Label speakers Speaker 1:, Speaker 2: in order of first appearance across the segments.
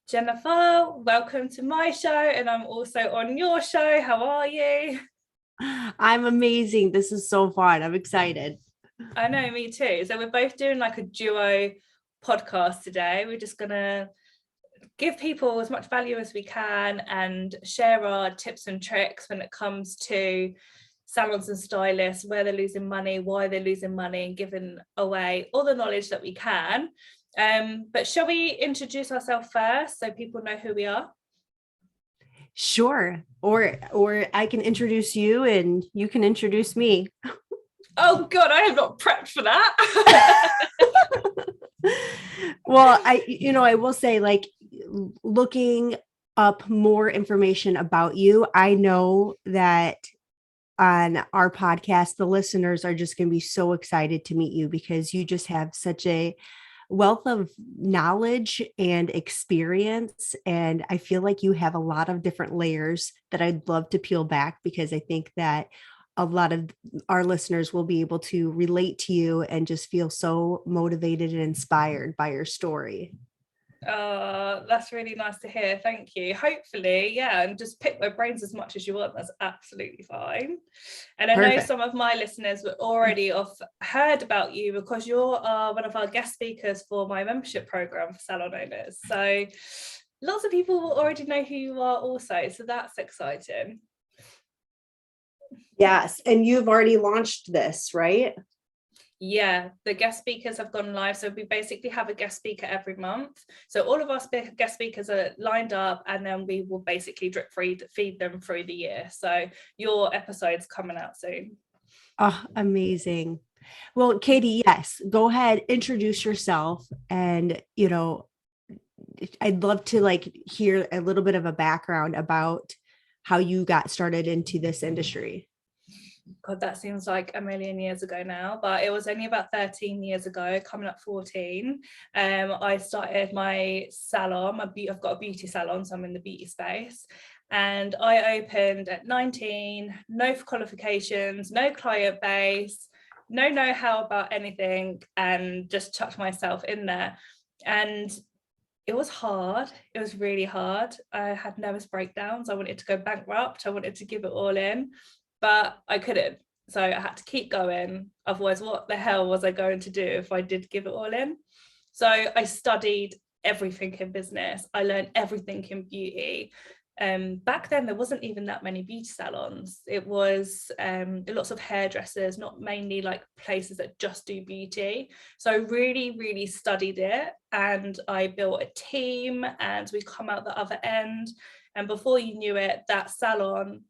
Speaker 1: Jennifer, welcome to my show, and I'm also on your show. How are you?
Speaker 2: I'm amazing. This is so fun. I'm excited.
Speaker 1: I know, me too. So we're both doing like a duo podcast today. We're just gonna give people as much value as we can and share our tips and tricks when it comes to salons and stylists, where they're losing money, why they're losing money, and giving away all the knowledge that we can. But shall we introduce ourselves first so people know who we are?
Speaker 2: Sure. Or I can introduce you and you can introduce me.
Speaker 1: Oh God, I have not prepped for that.
Speaker 2: Well, I will say, like, looking up more information about you, I know that on our podcast, the listeners are just going to be so excited to meet you because you just have such a wealth of knowledge and experience. And I feel like you have a lot of different layers that I'd love to peel back because I think that a lot of our listeners will be able to relate to you and just feel so motivated and inspired by your story.
Speaker 1: That's really nice to hear. Thank you. Hopefully, yeah, and just pick my brains as much as you want. That's absolutely fine. And I know some of my listeners were already heard about you because you're one of our guest speakers for my membership program for salon owners. So lots of people will already know who you are also. So that's exciting.
Speaker 2: Yes. And you've already launched this, right?
Speaker 1: Yeah, the guest speakers have gone live. So we basically have a guest speaker every month. So all of our guest speakers are lined up, and then we will basically drip feed them through the year. So your episode's coming out soon.
Speaker 2: Oh, amazing. Well, Katie, yes, go ahead, introduce yourself. And, I'd love to hear a little bit of a background about how you got started into this industry.
Speaker 1: God, that seems like a million years ago now, but it was only about 13 years ago, coming up 14. I started my salon. I've got a beauty salon, so I'm in the beauty space. And I opened at 19, no qualifications, no client base, no know-how about anything, and just chucked myself in there. And it was hard. It was really hard. I had nervous breakdowns. I wanted to go bankrupt. I wanted to give it all in, but I couldn't. So I had to keep going. Otherwise, what the hell was I going to do if I did give it all in? So I studied everything in business. I learned everything in beauty. Back then, there wasn't even that many beauty salons. It was lots of hairdressers, not mainly like places that just do beauty. So I really, really studied it, and I built a team, and we come out the other end. And before you knew it, that salon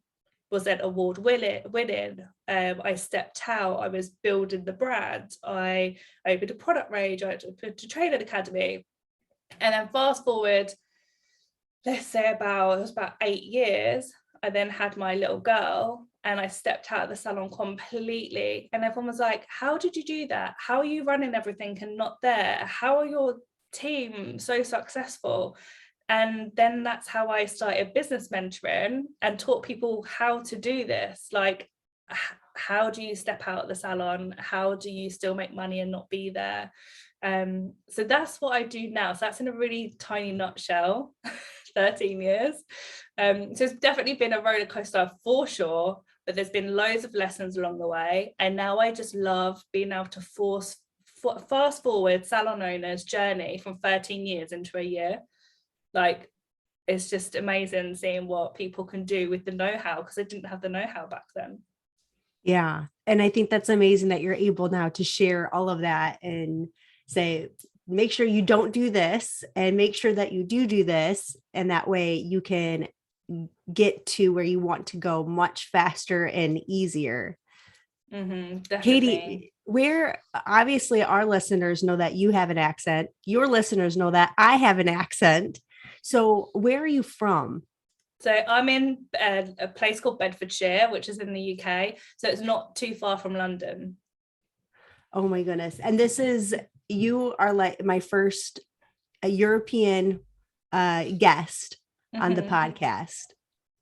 Speaker 1: was then award winning. I stepped out. I was building the brand. I opened a product range. I opened a training academy. And then fast forward, let's say it was about 8 years, I then had my little girl, and I stepped out of the salon completely. And everyone was like, how did you do that? How are you running everything and not there? How are your team so successful? And then that's how I started business mentoring and taught people how to do this. Like, how do you step out of the salon? How do you still make money and not be there? So that's what I do now. So that's in a really tiny nutshell. 13 years. So it's definitely been a roller coaster for sure, but there's been loads of lessons along the way. And now I just love being able to fast forward salon owners' journey from 13 years into a year. Like, it's just amazing seeing what people can do with the know-how, because I didn't have the know-how back then.
Speaker 2: Yeah. And I think that's amazing that you're able now to share all of that and say, make sure you don't do this and make sure that you do this. And that way you can get to where you want to go much faster and easier.
Speaker 1: Definitely.
Speaker 2: Katie, where obviously our listeners know that you have an accent. Your listeners know that I have an accent. So where are you from?
Speaker 1: So I'm in a place called Bedfordshire, which is in the UK. So it's not too far from London.
Speaker 2: Oh my goodness. And you are like my first European guest on the podcast.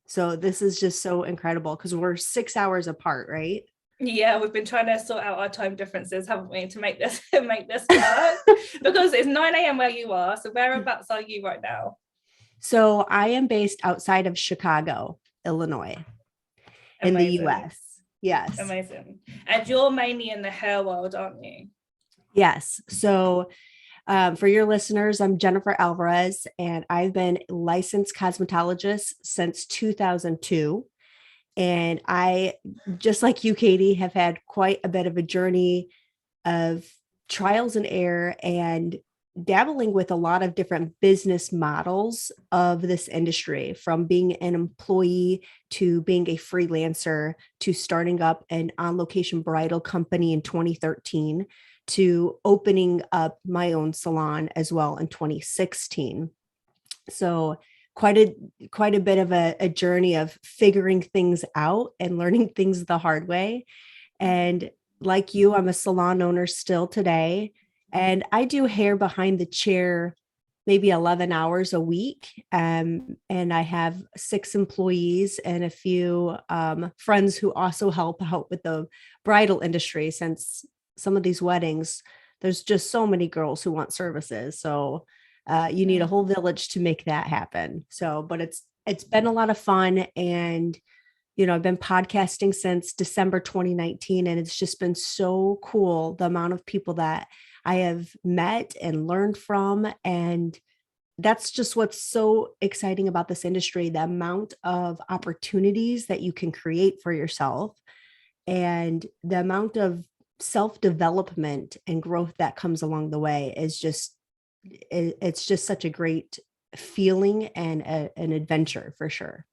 Speaker 2: So this is just so incredible because we're 6 hours apart, right?
Speaker 1: Yeah, we've been trying to sort out our time differences, haven't we, to make this work? Because it's 9 a.m. where you are. So whereabouts are you right now?
Speaker 2: So I am based outside of Chicago, Illinois, in the
Speaker 1: Amazing.
Speaker 2: US. Yes.
Speaker 1: Amazing. And you're mainly in the hair world, aren't you?
Speaker 2: Yes. So for your listeners, I'm Jennifer Alvarez, and I've been a licensed cosmetologist since 2002. And I, just like you, Katie, have had quite a bit of a journey of trials and error and dabbling with a lot of different business models of this industry, from being an employee to being a freelancer to starting up an on-location bridal company in 2013 to opening up my own salon as well in 2016. So quite a bit of a journey of figuring things out and learning things the hard way. And like you, I'm a salon owner still today. And I do hair behind the chair maybe 11 hours a week. And I have 6 employees and a few friends who also help out with the bridal industry, since some of these weddings, there's just so many girls who want services. So you need a whole village to make that happen. So, but it's been a lot of fun. And I've been podcasting since December 2019, and it's just been so cool, the amount of people that I have met and learned from. And that's just what's so exciting about this industry, the amount of opportunities that you can create for yourself and the amount of self-development and growth that comes along the way is just, it's just such a great feeling and an adventure for sure.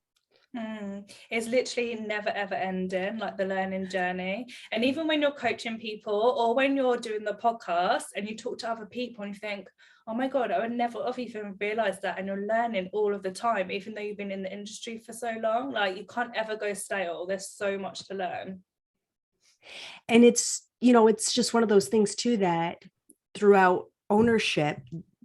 Speaker 1: It's literally never ever ending, like the learning journey. And even when you're coaching people or when you're doing the podcast and you talk to other people and you think, oh my God, I would never have even realized that. And you're learning all of the time, even though you've been in the industry for so long. Like, you can't ever go stale. There's so much to learn.
Speaker 2: And it's just one of those things too, that throughout ownership,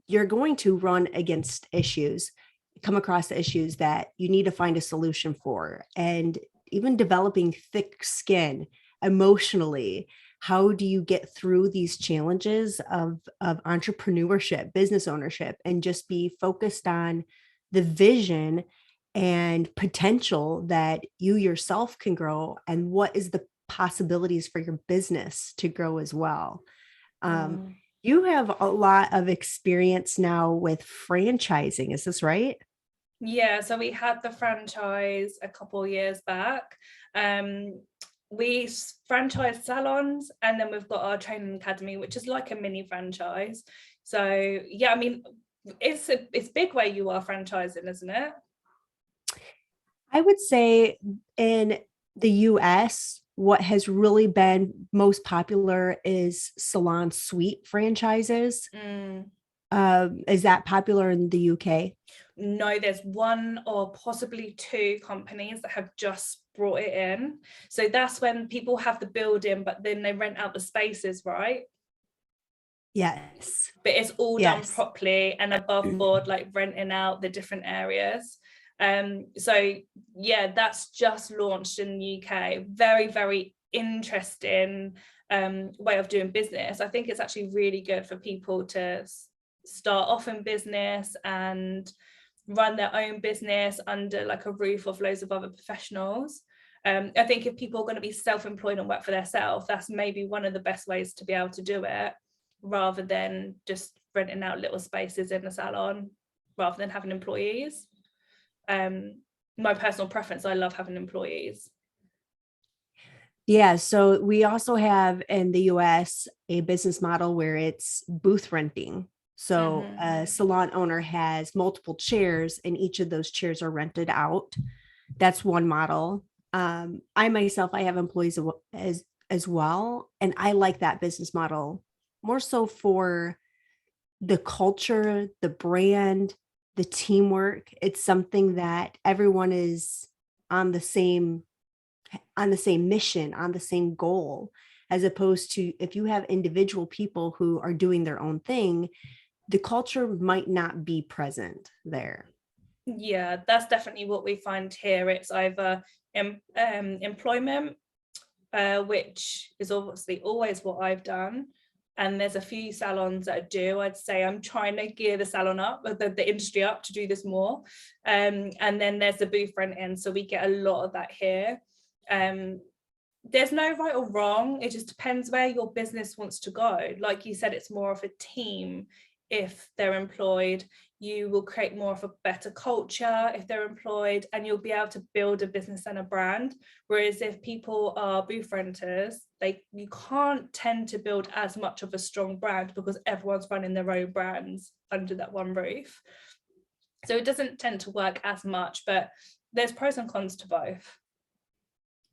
Speaker 2: you're going to run against issues, come across issues that you need to find a solution for. And even developing thick skin emotionally, how do you get through these challenges of entrepreneurship, business ownership, and just be focused on the vision and potential that you yourself can grow, and what is the possibilities for your business to grow as well. You have a lot of experience now with franchising. Is this right?
Speaker 1: Yeah, so we had the franchise a couple of years back. We franchise salons, and then we've got our training academy, which is like a mini franchise. So yeah, I mean, it's big where you are franchising, isn't it?
Speaker 2: I would say in the US, what has really been most popular is salon suite franchises. Is that popular in the UK?
Speaker 1: No, there's one or possibly 2 companies that have just brought it in. So that's when people have the building, but then they rent out the spaces, right?
Speaker 2: Yes.
Speaker 1: But it's all done
Speaker 2: Yes.
Speaker 1: properly and above board, like renting out the different areas. So yeah, that's just launched in the UK. Very, very interesting way of doing business. I think it's actually really good for people to start off in business and run their own business under like a roof of loads of other professionals. I think if people are going to be self-employed and work for themselves, that's maybe one of the best ways to be able to do it, rather than just renting out little spaces in the salon, rather than having employees. My personal preference, I love having employees.
Speaker 2: Yeah, so we also have in the US a business model where it's booth renting. So a salon owner has multiple chairs and each of those chairs are rented out. That's one model. I myself, I have employees as well. And I like that business model more so for the culture, the brand, the teamwork. It's something that everyone is on the same mission, on the same goal, as opposed to if you have individual people who are doing their own thing, the culture might not be present there.
Speaker 1: Yeah, that's definitely what we find here. It's either employment, which is obviously always what I've done, and there's a few salons that do. I'd say I'm trying to gear the salon up, the industry up, to do this more. And then there's the booth rent-in, so we get a lot of that here. There's no right or wrong, it just depends where your business wants to go. Like you said, it's more of a team. If they're employed, you will create more of a better culture if they're employed, and you'll be able to build a business and a brand. Whereas if people are booth renters, you can't tend to build as much of a strong brand because everyone's running their own brands under that one roof. So it doesn't tend to work as much, but there's pros and cons to both.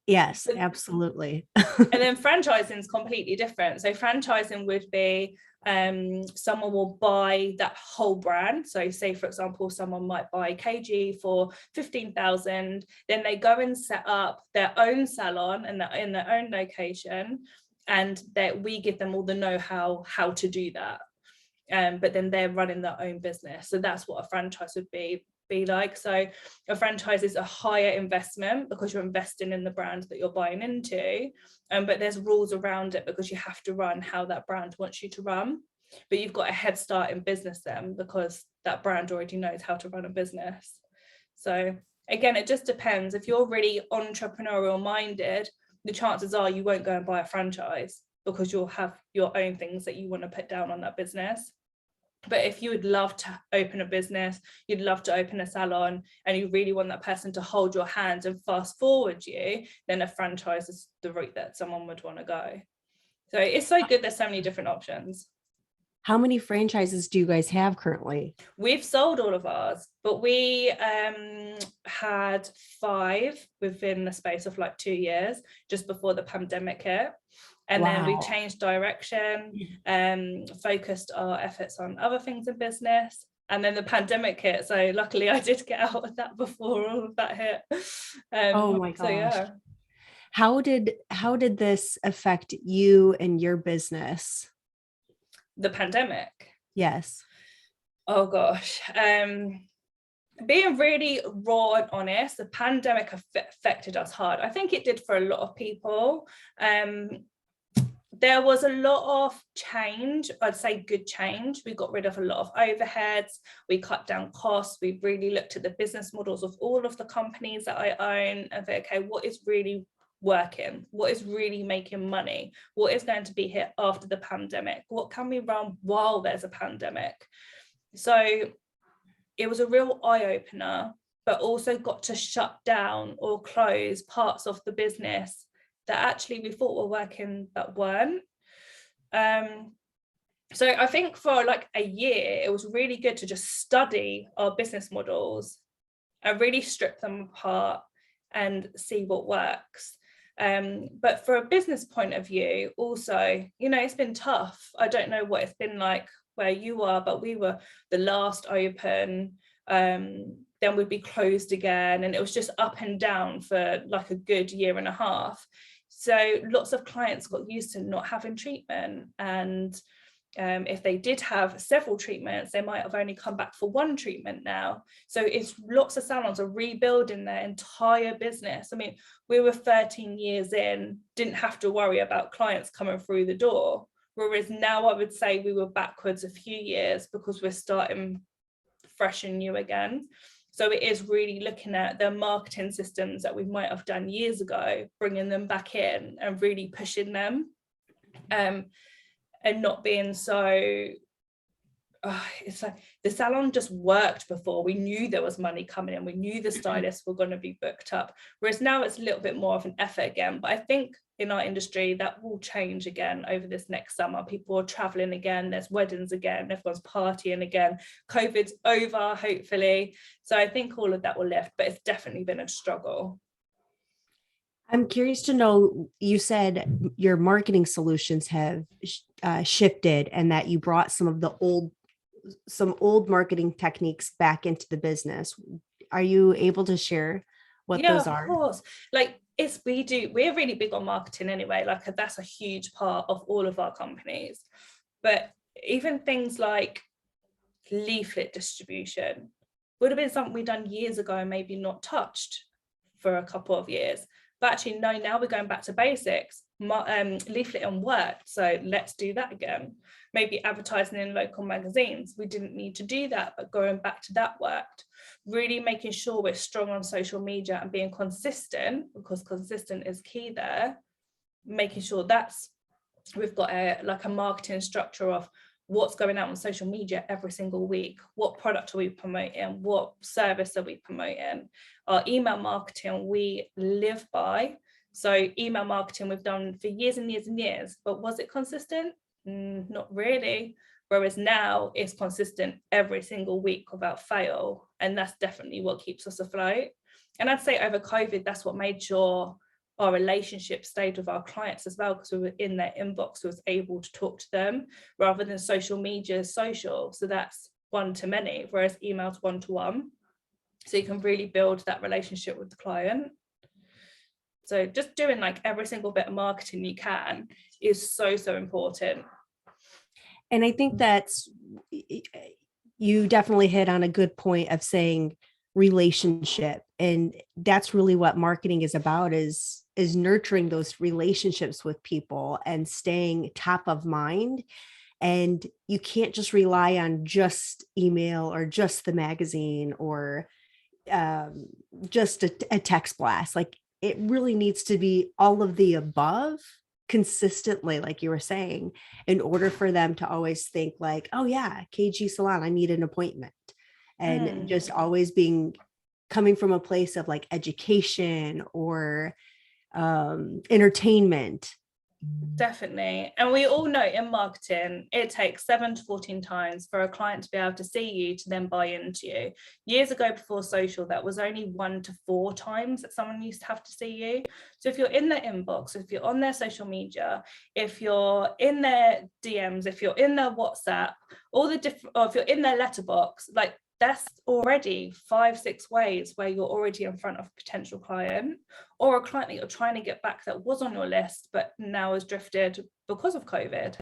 Speaker 2: Yes, absolutely.
Speaker 1: And then franchising is completely different. So franchising would be someone will buy that whole brand. So say, for example, someone might buy KG for 15,000, then they go and set up their own salon in their own location, and that we give them all the know-how to do that. But then they're running their own business. So that's what a franchise would be like. So a franchise is a higher investment because you're investing in the brand that you're buying into, but there's rules around it because you have to run how that brand wants you to run. But you've got a head start in business then, because that brand already knows how to run a business. So again, it just depends. If you're really entrepreneurial minded, the chances are you won't go and buy a franchise because you'll have your own things that you want to put down on that business. But if you would love to open a business, you'd love to open a salon, and you really want that person to hold your hand and fast forward you, then a franchise is the route that someone would want to go. So it's so good. There's so many different options.
Speaker 2: How many franchises do you guys have currently?
Speaker 1: We've sold all of ours, but we had 5 within the space of like 2 years, just before the pandemic hit. And then we changed direction, focused our efforts on other things in business. And then the pandemic hit. So luckily I did get out of that before all of that hit.
Speaker 2: Oh my gosh.
Speaker 1: So yeah.
Speaker 2: How did this affect you and your business?
Speaker 1: The pandemic?
Speaker 2: Yes.
Speaker 1: Oh gosh. Being really raw and honest, the pandemic affected us hard. I think it did for a lot of people. There was a lot of change, I'd say good change. We got rid of a lot of overheads, we cut down costs, we really looked at the business models of all of the companies that I own and think, okay, what is really working? What is really making money? What is going to be here after the pandemic? What can we run while there's a pandemic? So it was a real eye-opener, but also got to shut down or close parts of the business that actually we thought were working but weren't. So I think for like a year, it was really good to just study our business models and really strip them apart and see what works. But for a business point of view, also, it's been tough. I don't know what it's been like where you are, but we were the last open, then we'd be closed again. And it was just up and down for like a good year and a half. So lots of clients got used to not having treatment, and if they did have several treatments, they might have only come back for one treatment now. So it's lots of salons are rebuilding their entire business. I mean, we were 13 years in, didn't have to worry about clients coming through the door, whereas now I would say we were backwards a few years because we're starting fresh and new again. So it is really looking at the marketing systems that we might have done years ago, bringing them back in and really pushing them, and not being so, it's like the salon just worked before. We knew there was money coming in. We knew the stylists were going to be booked up. Whereas now it's a little bit more of an effort again. But I think in our industry, that will change again over this next summer. People are traveling again. There's weddings again. Everyone's partying again. COVID's over, hopefully. So I think all of that will lift, but it's definitely been a struggle.
Speaker 2: I'm curious to know, you said your marketing solutions have shifted and that you brought some old marketing techniques back into the business. Are you able to share what those are?
Speaker 1: Of course. Like we're really big on marketing anyway. Like that's a huge part of all of our companies. But even things like leaflet distribution would have been something we've done years ago and maybe not touched for a couple of years. But actually, no, now we're going back to basics. leafleting worked, so let's do that again. Maybe advertising in local magazines, we didn't need to do that, but going back to that worked. Really making sure we're strong on social media and being consistent, because consistent is key there. Making sure we've got a marketing structure of what's going out on social media every single week. What product are we promoting? What service are we promoting? Our email marketing, we live by. So email marketing we've done for years and years and years, but was it consistent? Not really. Whereas now it's consistent every single week without fail. And that's definitely what keeps us afloat. And I'd say over COVID, that's what made sure our relationship stayed with our clients as well, because we were in their inbox, we was able to talk to them rather than social media social. So that's one to many, whereas email's one to one. So you can really build that relationship with the client. So just doing like every single bit of marketing you can is so, so important.
Speaker 2: And I think that's, you definitely hit on a good point of saying relationship. And that's really what marketing is about, is nurturing those relationships with people and staying top of mind. And you can't just rely on just email or just the magazine or just a text blast. Like, it really needs to be all of the above consistently, like you were saying, in order for them to always think like, oh yeah, KG Salon, I need an appointment. And just always coming from a place of like education or entertainment.
Speaker 1: Definitely. And we all know in marketing, it takes 7 to 14 times for a client to be able to see you to then buy into you. Years ago, before social, that was only 1 to 4 times that someone used to have to see you. So if you're in their inbox, if you're on their social media, if you're in their DMs, if you're in their WhatsApp, all the different, or if you're in their letterbox, like, that's already 5-6 ways where you're already in front of a potential client, or a client that you're trying to get back that was on your list but now has drifted because of COVID.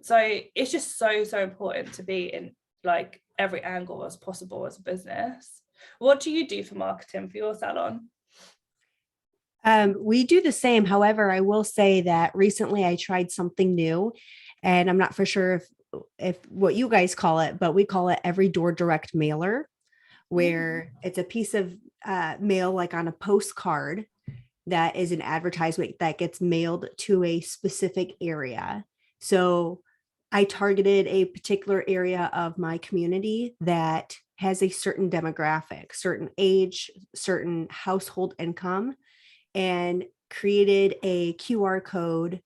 Speaker 1: So it's just so, so important to be in like every angle as possible as a business. What do you do for marketing for your salon?
Speaker 2: We do the same. However, I will say that recently I tried something new, and I'm not for sure if what you guys call it, but we call it every door direct mailer, where it's a piece of mail like on a postcard that is an advertisement that gets mailed to a specific area. So I targeted a particular area of my community that has a certain demographic, certain age, certain household income, and created a QR code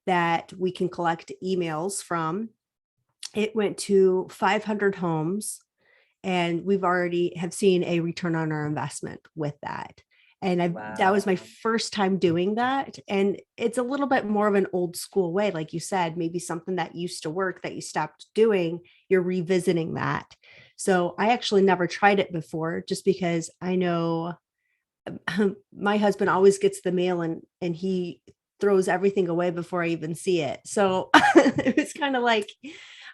Speaker 2: that we can collect emails from. It went to 500 homes, and we've already have seen a return on our investment with that. And that was my first time doing that. And it's a little bit more of an old school way. Like you said, maybe something that used to work that you stopped doing, you're revisiting that. So I actually never tried it before, just because I know my husband always gets the mail and he throws everything away before I even see it. So it was kind of like,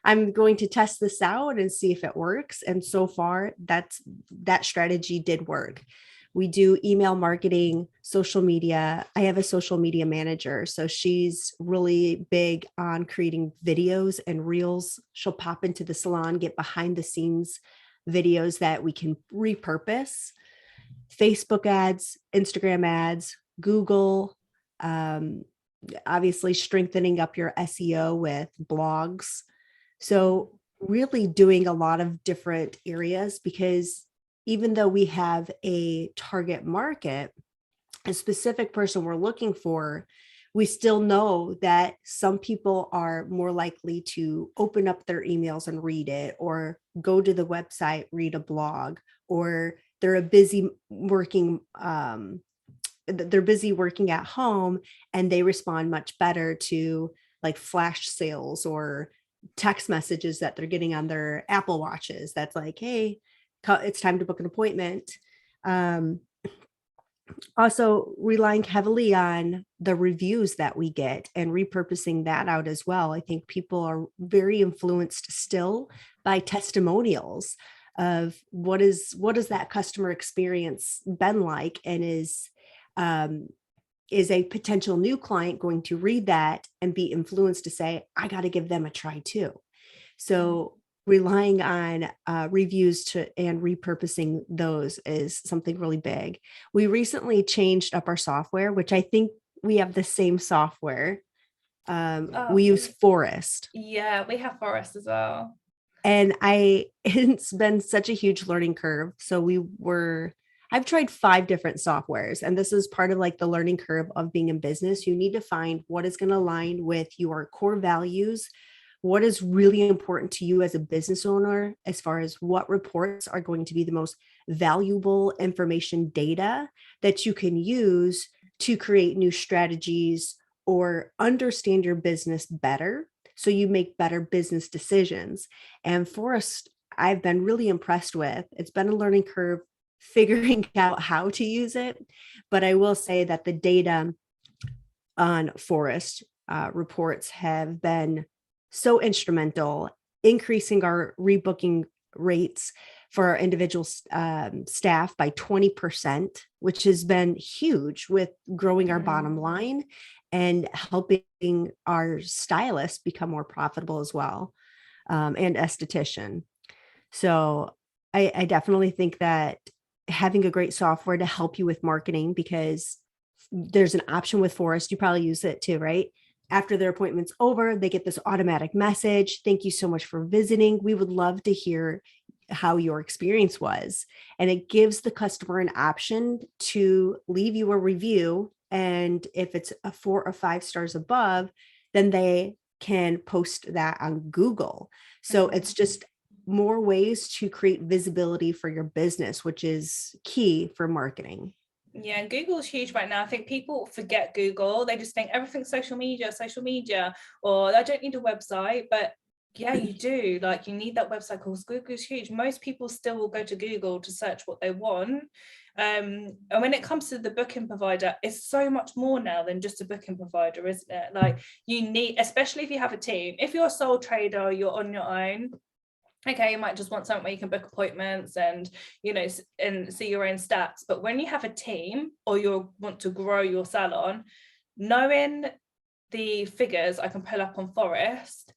Speaker 2: I'm going to test this out and see if it works. And so far, that strategy did work. We do email marketing, social media. I have a social media manager, so she's really big on creating videos and reels. She'll pop into the salon, get behind the scenes videos that we can repurpose. Facebook ads, Instagram ads, Google, obviously strengthening up your SEO with blogs. So really doing a lot of different areas, because even though we have a target market, a specific person we're looking for, we still know that some people are more likely to open up their emails and read it, or go to the website, read a blog, or they're busy working at home, and they respond much better to like flash sales or text messages that they're getting on their Apple Watches. That's like, hey, it's time to book an appointment. Also relying heavily on the reviews that we get and repurposing that out as well. I think people are very influenced still by testimonials of what is that customer experience been like, and is is a potential new client going to read that and be influenced to say, I got to give them a try too? So relying on reviews and repurposing those is something really big. We recently changed up our software, which I think we have the same software. We use Forest.
Speaker 1: Yeah, we have Forest as well.
Speaker 2: And it's been such a huge learning curve. So I've tried 5 different softwares, and this is part of like the learning curve of being in business. You need to find what is going to align with your core values, what is really important to you as a business owner, as far as what reports are going to be the most valuable information data that you can use to create new strategies or understand your business better, so you make better business decisions. And Forrest, I've been really impressed with. It's been a learning curve figuring out how to use it, but I will say that the data on Forrest reports have been so instrumental, increasing our rebooking rates for our individual staff by 20%, which has been huge with growing our bottom line and helping our stylists become more profitable as well, and esthetician. So I definitely think that having a great software to help you with marketing, because there's an option with Forest, you probably use it too, right? After their appointment's over, they get this automatic message. Thank you so much for visiting. We would love to hear how your experience was. And it gives the customer an option to leave you a review. And if it's a 4 or 5 stars above, then they can post that on Google. So it's just more ways to create visibility for your business, which is key for marketing.
Speaker 1: Yeah, and Google's huge right now. I think people forget Google. They just think everything's social media, or I don't need a website. But yeah, you do. Like, you need that website because Google's huge. Most people still will go to Google to search what they want. And when it comes to the booking provider, it's so much more now than just a booking provider, isn't it? Like, you need, especially if you have a team, if you're a sole trader, you're on your own. Okay, you might just want something where you can book appointments and, and see your own stats. But when you have a team or you want to grow your salon, knowing the figures I can pull up on Forest,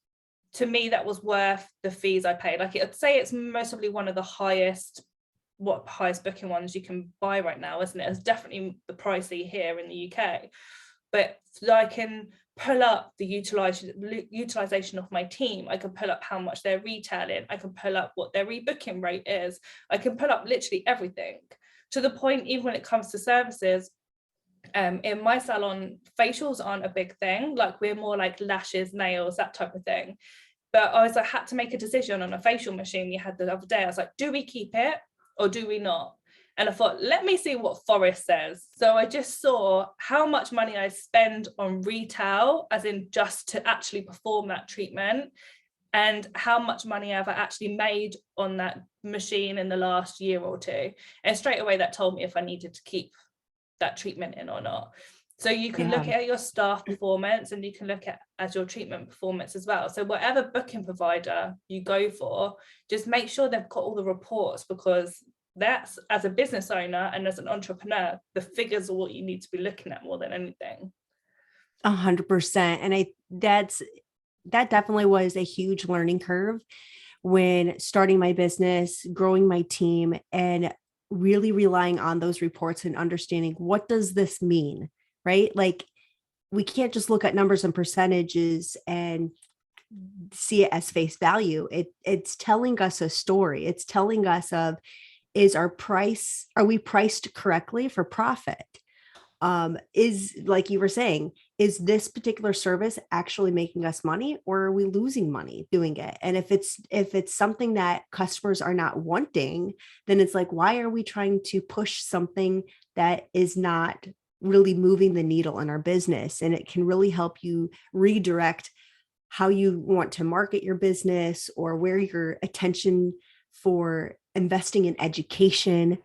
Speaker 1: to me, that was worth the fees I paid. Like, I'd say it's mostly one of the highest booking ones you can buy right now, isn't it? It's definitely the pricey here in the UK. But I can pull up the utilization of my team. I can pull up how much they're retailing. I can pull up what their rebooking rate is. I can pull up literally everything, to the point, even when it comes to services. In my salon, facials aren't a big thing. Like, we're more like lashes, nails, that type of thing. But I had to make a decision on a facial machine we had the other day. I was like, do we keep it or do we not? And I thought, let me see what Forest says. So I just saw how much money I spend on retail, as in just to actually perform that treatment, and how much money I've actually made on that machine in the last year or two. And straight away that told me if I needed to keep that treatment in or not. So you can look at your staff performance, and you can look at your treatment performance as well. So whatever booking provider you go for, just make sure they've got all the reports, because that's, as a business owner and as an entrepreneur, the figures are what you need to be looking at more than anything.
Speaker 2: 100%. And that definitely was a huge learning curve when starting my business, growing my team, and really relying on those reports and understanding, what does this mean, right? Like, we can't just look at numbers and percentages and see it as face value. It's telling us a story. It's telling us are we priced correctly for profit? Is, like you were saying, is this particular service actually making us money, or are we losing money doing it? And if it's something that customers are not wanting, then it's like, why are we trying to push something that is not really moving the needle in our business? And it can really help you redirect how you want to market your business, or where your attention for investing in education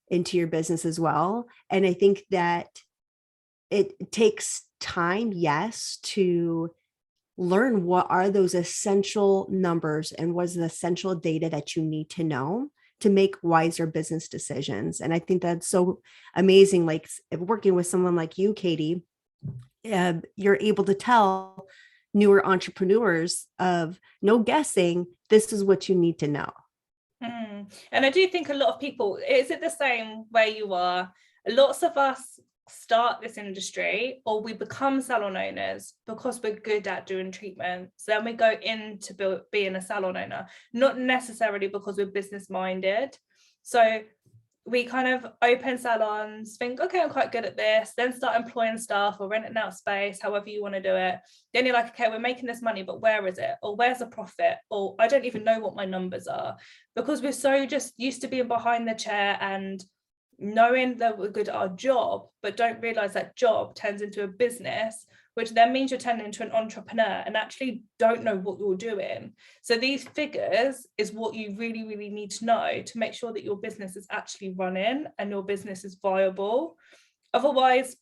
Speaker 2: into your business as well. And I think that it takes time, yes, to learn what are those essential numbers and what's the essential data that you need to know to make wiser business decisions. And I think that's so amazing. Like working with someone like you, Katie, you're able to tell newer entrepreneurs of no guessing, this is what you need to know.
Speaker 1: And I do think a lot of people, is it the same where you are? Lots of us start this industry, or we become salon owners because we're good at doing treatments. Then we go into being a salon owner, not necessarily because we're business minded. So we kind of open salons, think, okay, I'm quite good at this, then start employing staff or renting out space, however you want to do it. Then you're like, okay, we're making this money, but where is it? Or where's the profit? Or I don't even know what my numbers are, because we're so just used to being behind the chair and knowing that we're good at our job, but don't realize that job turns into a business, which then means you're turning into an entrepreneur and actually don't know what you're doing. So these figures is what you really, really need to know to make sure that your business is actually running and your business is viable. Otherwise,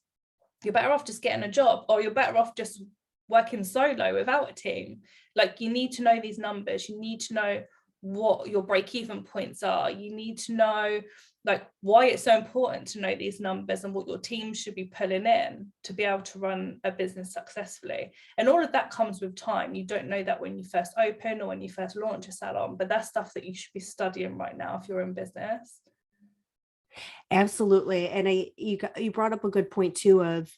Speaker 1: you're better off just getting a job, or you're better off just working solo without a team. Like, you need to know these numbers. You need to know what your break-even points are. You need to know like why it's so important to know these numbers and what your team should be pulling in to be able to run a business successfully. And all of that comes with time. You don't know that when you first open or when you first launch a salon, but that's stuff that you should be studying right now if you're in business.
Speaker 2: Absolutely. And you brought up a good point too, of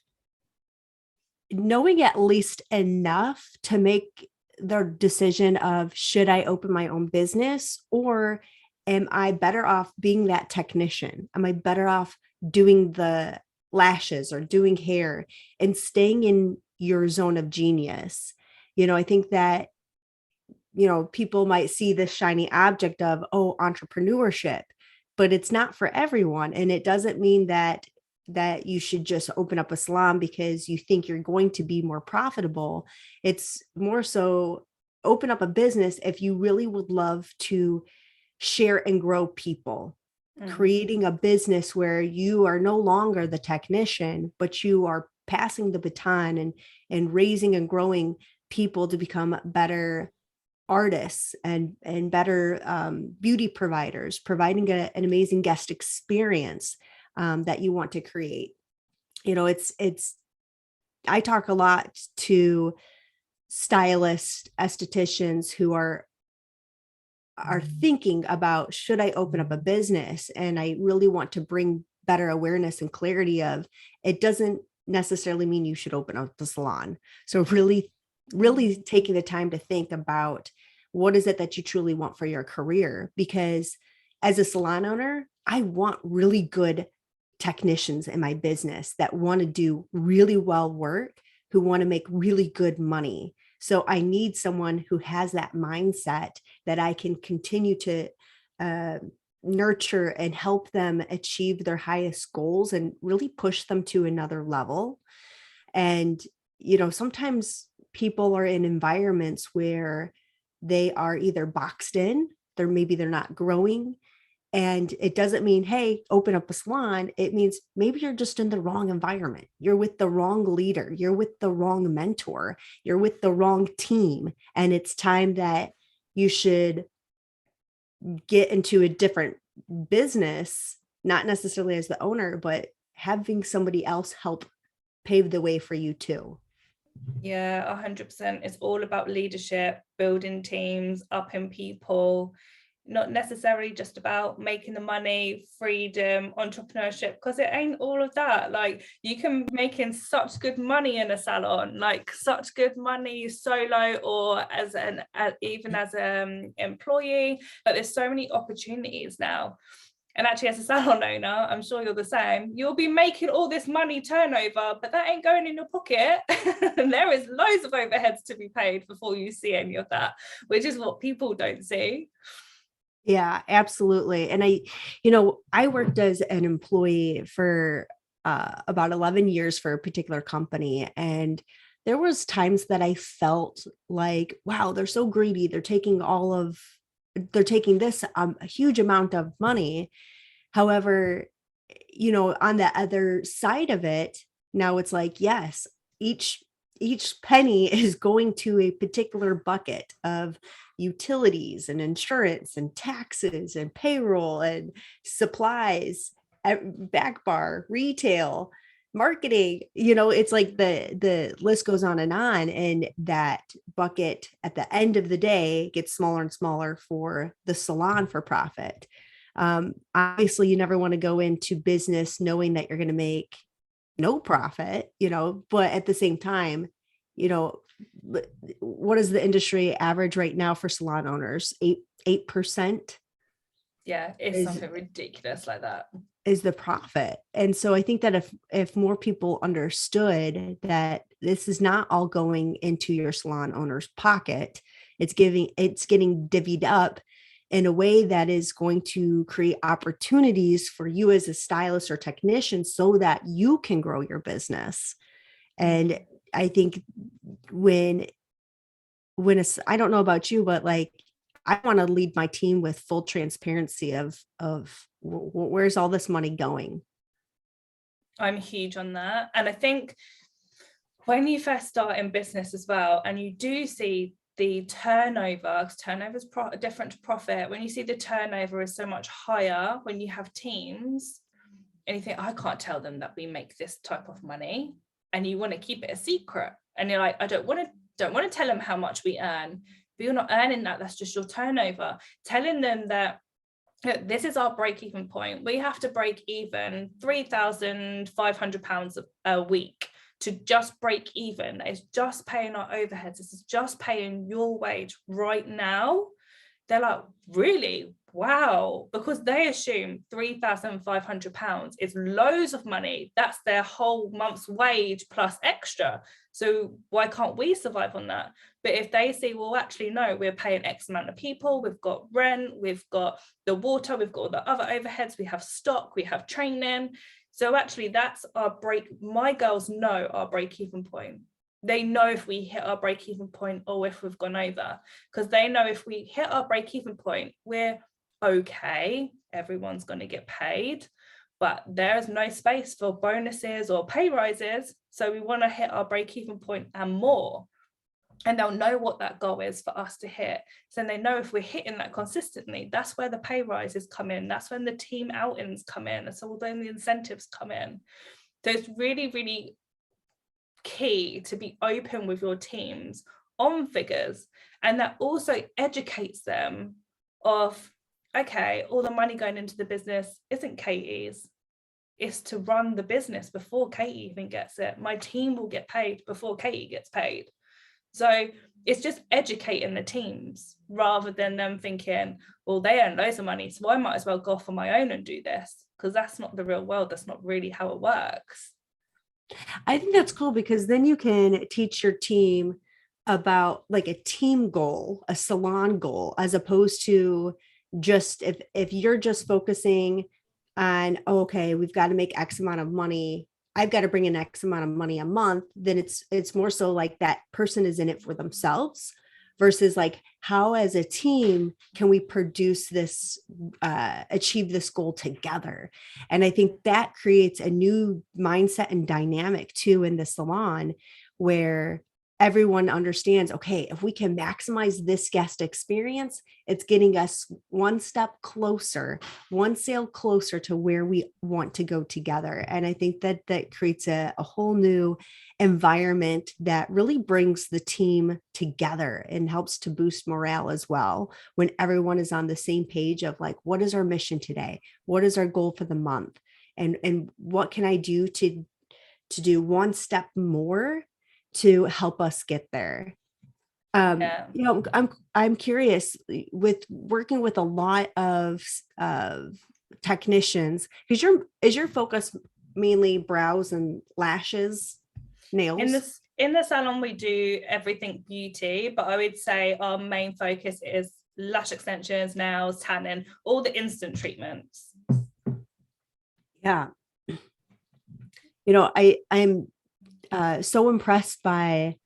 Speaker 2: knowing at least enough to make the decision of, should I open my own business, or am I better off being that technician? Am I better off doing the lashes or doing hair and staying in your zone of genius? I think that, people might see this shiny object of, oh, entrepreneurship, but it's not for everyone. And it doesn't mean that you should just open up a salon because you think you're going to be more profitable. It's more so open up a business if you really would love to share and grow people, creating a business where you are no longer the technician, but you are passing the baton and raising and growing people to become better artists and better beauty providers, providing an amazing guest experience that you want to create. I talk a lot to stylists, estheticians who are thinking about, should I open up a business? And I really want to bring better awareness and clarity of, it doesn't necessarily mean you should open up a salon. So really taking the time to think about, what is it that you truly want for your career? Because as a salon owner, I want really good technicians in my business that want to do really well work, who want to make really good money. So I need someone who has that mindset that I can continue to nurture and help them achieve their highest goals and really push them to another level. And, sometimes people are in environments where they are either boxed in, maybe they're not growing. And it doesn't mean, hey, open up a salon. It means maybe you're just in the wrong environment. You're with the wrong leader. You're with the wrong mentor. You're with the wrong team. And it's time that you should get into a different business, not necessarily as the owner, but having somebody else help pave the way for you too.
Speaker 1: Yeah, 100%. It's all about leadership, building teams, upping people, not necessarily just about making the money, freedom, entrepreneurship, because it ain't all of that. Like, you can making such good money in a salon, like such good money solo or even as an employee. But there's so many opportunities now. And actually, as a salon owner, I'm sure you're the same. You'll be making all this money turnover, but that ain't going in your pocket. And there is loads of overheads to be paid before you see any of that, which is what people don't see.
Speaker 2: Yeah, absolutely. And I worked as an employee for about 11 years for a particular company. And there was times that I felt like, wow, they're so greedy. They're taking this a huge amount of money. However, on the other side of it, now it's like, yes, each each penny is going to a particular bucket of utilities and insurance and taxes and payroll and supplies, back bar, retail, marketing. It's like the list goes on, and that bucket at the end of the day gets smaller and smaller for the salon for profit. Obviously you never want to go into business knowing that you're going to make no profit, but at the same time, what is the industry average right now for salon owners? 8%.
Speaker 1: Yeah, it's something ridiculous like that.
Speaker 2: Is the profit. And so I think that if more people understood that this is not all going into your salon owner's pocket, it's getting divvied up in a way that is going to create opportunities for you as a stylist or technician so that you can grow your business. And I think when I don't know about you, but like, I want to lead my team with full transparency of where's all this money going.
Speaker 1: I'm huge on that. And I think when you first start in business as well, and you do see the turnover, because turnover is different to profit. When you see the turnover is so much higher when you have teams, and you think, I can't tell them that we make this type of money, and you want to keep it a secret, and you're like, I don't want to tell them how much we earn. But you're not earning that. That's just your turnover. Telling them that this is our break-even point. We have to break even £3,500 a week to just break even. It's just paying our overheads. This is just paying your wage right now. They're like, really? Wow. Because they assume £3,500 is loads of money. That's their whole month's wage plus extra. So why can't we survive on that? But if they say, well, actually, no, we're paying X amount of people, we've got rent, we've got the water, we've got all the other overheads, we have stock, we have training. So actually that's our my girls know our break-even point. They know if we hit our break-even point or if we've gone over, because they know if we hit our break-even point, we're okay, everyone's going to get paid, but there is no space for bonuses or pay rises. So we want to hit our break-even point and more. And they'll know what that goal is for us to hit. So they know if we're hitting that consistently, that's where the pay rises come in. That's when the team outings come in. That's all when the incentives come in. So it's really, really key to be open with your teams on figures. And that also educates them of, okay, all the money going into the business isn't Katie's. It's to run the business before Katie even gets it. My team will get paid before Katie gets paid. So it's just educating the teams rather than them thinking, well, they earn loads of money, so I might as well go off on my own and do this, because that's not the real world. That's not really how it works.
Speaker 2: I think that's cool, because then you can teach your team about like a team goal, a salon goal, as opposed to just if you're just focusing on, okay, we've got to make X amount of money, I've got to bring in X amount of money a month, then it's more so like that person is in it for themselves versus like, how as a team can we produce this, achieve this goal together? And I think that creates a new mindset and dynamic too in the salon, where everyone understands, okay, if we can maximize this guest experience, it's getting us one step closer, one sale closer to where we want to go together. And I think that creates a whole new environment that really brings the team together and helps to boost morale as well, when everyone is on the same page of like, what is our mission today? What is our goal for the month? And what can I do to do one step more to help us get there? I'm curious, with working with a lot of technicians, because is your focus mainly brows and lashes, nails?
Speaker 1: In the salon, we do everything beauty, but I would say our main focus is lash extensions, nails, tanning, all the instant treatments.
Speaker 2: Yeah. I'm so impressed by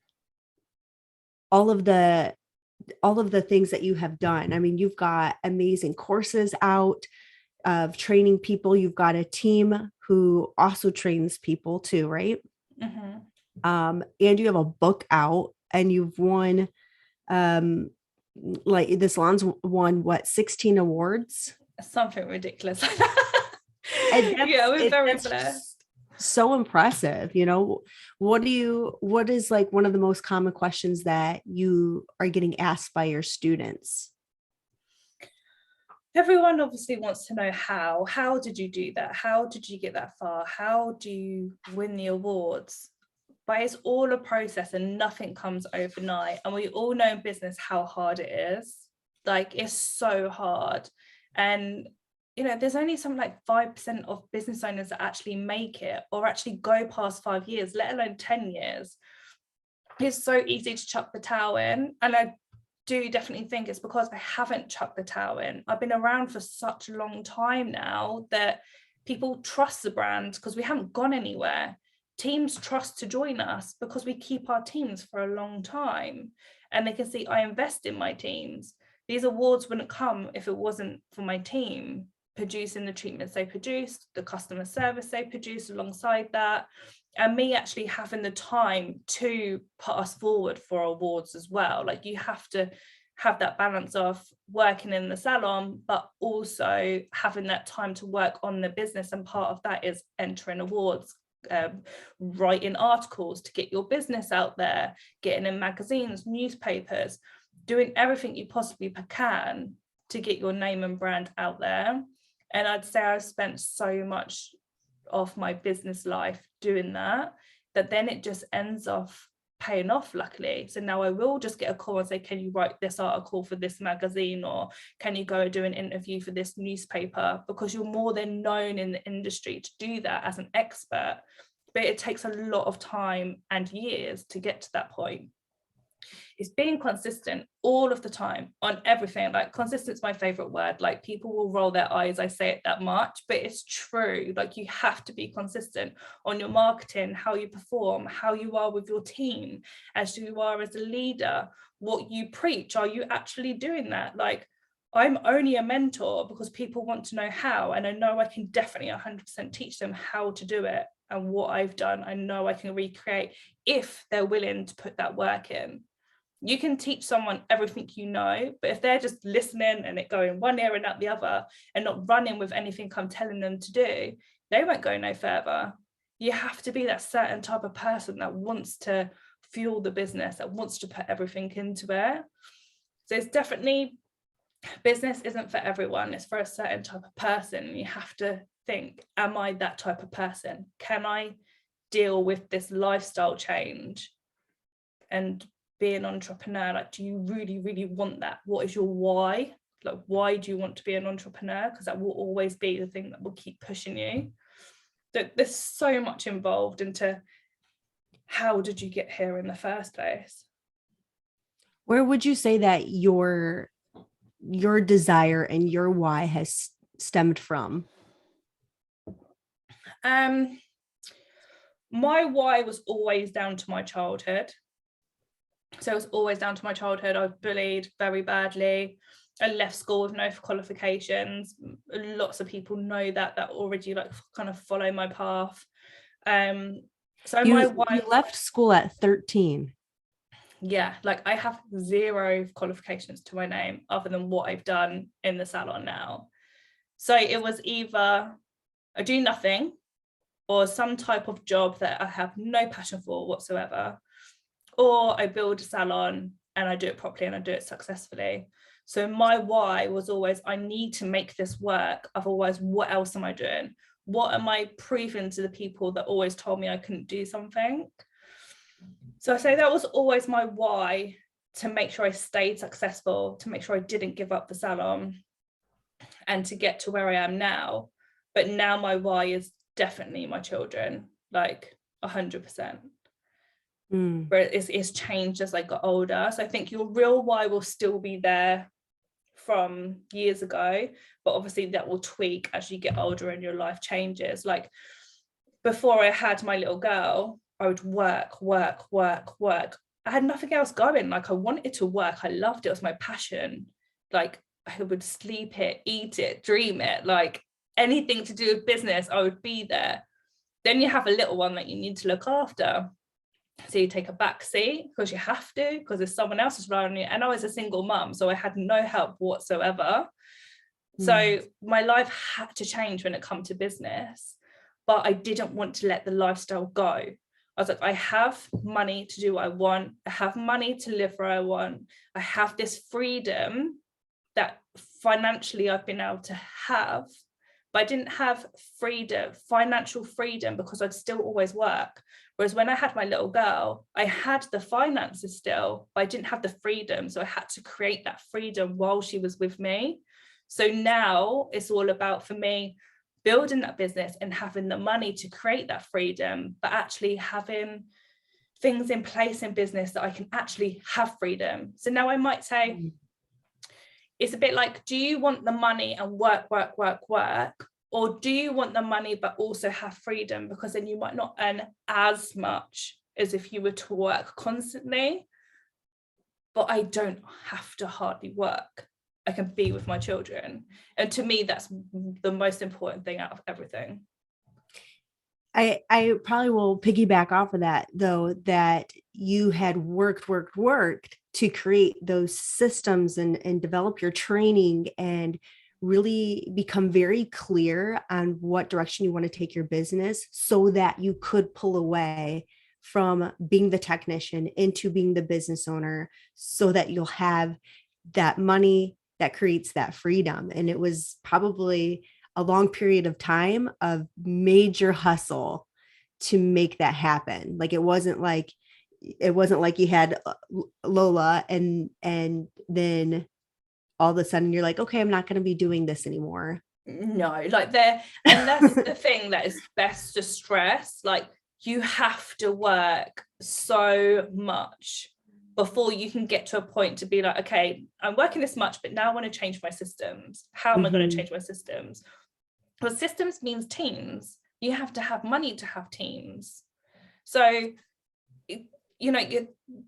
Speaker 2: all of the things that you have done. I mean, you've got amazing courses out of training people. You've got a team who also trains people too, right?
Speaker 1: Mm-hmm.
Speaker 2: And you have a book out, and you've won, um, like the salon's won what, 16 awards?
Speaker 1: Something ridiculous.
Speaker 2: And
Speaker 1: Yeah, we're very
Speaker 2: that's
Speaker 1: blessed.
Speaker 2: so impressive. What is like one of the most common questions that you are getting asked by your students?
Speaker 1: Everyone obviously wants to know how did you do that? How did you get that far? How do you win the awards? But it's all a process and nothing comes overnight. And we all know in business how hard it is. Like, it's so hard. And there's only something like 5% of business owners that actually make it or actually go past 5 years, let alone 10 years. It's so easy to chuck the towel in. And I do definitely think it's because I haven't chucked the towel in. I've been around for such a long time now that people trust the brand because we haven't gone anywhere. Teams trust to join us because we keep our teams for a long time, and they can see I invest in my teams. These awards wouldn't come if it wasn't for my team producing the treatments they produced, the customer service they produced alongside that, and me actually having the time to put us forward for awards as well. Like, you have to have that balance of working in the salon, but also having that time to work on the business. And part of that is entering awards, writing articles to get your business out there, getting in magazines, newspapers, doing everything you possibly can to get your name and brand out there. And I'd say I've spent so much of my business life doing that then it just ends off paying off, luckily. So now I will just get a call and say, can you write this article for this magazine, or can you go do an interview for this newspaper, because you're more than known in the industry to do that as an expert. But it takes a lot of time and years to get to that point. Is being consistent all of the time on everything. Like, consistent is my favorite word. Like, people will roll their eyes I say it that much, but it's true. Like, you have to be consistent on your marketing, how you perform, how you are with your team, as you are as a leader, what you preach. Are you actually doing that? Like, I'm only a mentor because people want to know how, and I know I can definitely 100% teach them how to do it. And what I've done, I know I can recreate if they're willing to put that work in. You can teach someone everything you know, but if they're just listening and it going one ear and out the other and not running with anything I'm telling them to do, they won't go no further. You have to be that certain type of person that wants to fuel the business, that wants to put everything into it. So it's definitely, business isn't for everyone. It's for a certain type of person. You have to think, am I that type of person? Can I deal with this lifestyle change and be an entrepreneur? Like, do you really, really want that? What is your why? Like, why do you want to be an entrepreneur? Because that will always be the thing that will keep pushing you. There's so much involved into how did you get here in the first place.
Speaker 2: Where would you say that your desire and your why has stemmed from?
Speaker 1: My why was always down to my childhood. So it was always down to my childhood. I was bullied very badly. I left school with no qualifications. Lots of people know that already, like, kind of follow my path. So
Speaker 2: you left school at 13.
Speaker 1: Yeah, like, I have 0 qualifications to my name other than what I've done in the salon now. So it was either I do nothing or some type of job that I have no passion for whatsoever, or I build a salon and I do it properly and I do it successfully. So my why was always, I need to make this work. Otherwise, what else am I doing? What am I proving to the people that always told me I couldn't do something? So I say that was always my why, to make sure I stayed successful, to make sure I didn't give up the salon, and to get to where I am now. But now my why is definitely my children, like 100%. But it's changed as I got older. So I think your real why will still be there from years ago, but obviously that will tweak as you get older and your life changes. Like, before I had my little girl, I would work. I had nothing else going. Like, I wanted to work. I loved it. It was my passion. Like, I would sleep it, eat it, dream it. Like, anything to do with business, I would be there. Then you have a little one that you need to look after. So you take a back seat because you have to, because if someone else is relying on you. And I was a single mum, so I had no help whatsoever. So my life had to change when it come to business, but I didn't want to let the lifestyle go. I was like, I have money to do what I want. I have money to live where I want. I have this freedom that financially I've been able to have, but I didn't have freedom, financial freedom, because I'd still always work. Whereas when I had my little girl, I had the finances still, but I didn't have the freedom. So I had to create that freedom while she was with me. So now it's all about, for me, building that business and having the money to create that freedom, but actually having things in place in business that I can actually have freedom. So now I might say, it's a bit like, do you want the money and work, or do you want the money but also have freedom? Because then you might not earn as much as if you were to work constantly. But I don't have to hardly work. I can be with my children. And to me, that's the most important thing out of everything.
Speaker 2: I probably will piggyback off of that, though, that you had worked to create those systems and develop your training and really become very clear on what direction you want to take your business, so that you could pull away from being the technician into being the business owner, so that you'll have that money that creates that freedom. And it was probably a long period of time of major hustle to make that happen. Like, it wasn't like you had Lola and then all of a sudden you're like, okay, I'm not going to be doing this anymore.
Speaker 1: No, like there, and that's the thing that is best to stress. Like, you have to work so much before you can get to a point to be like, okay, I'm working this much, but now I want to change my systems. How am I going to change my systems? Well, systems means teams. You have to have money to have teams. So, you know,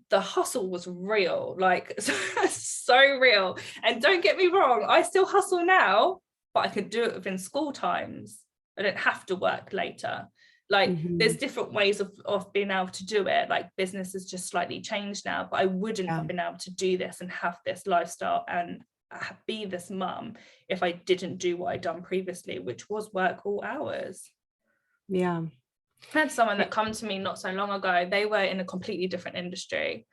Speaker 1: the hustle was real, like so real. And don't get me wrong, I still hustle now, but I could do it within school times. I don't have to work later. Like, there's different ways of being able to do it. Like, business has just slightly changed now, but I wouldn't have been able to do this and have this lifestyle and be this mum if I didn't do what I'd done previously, which was work all hours.
Speaker 2: Yeah.
Speaker 1: I had someone that come to me not so long ago. They were in a completely different industry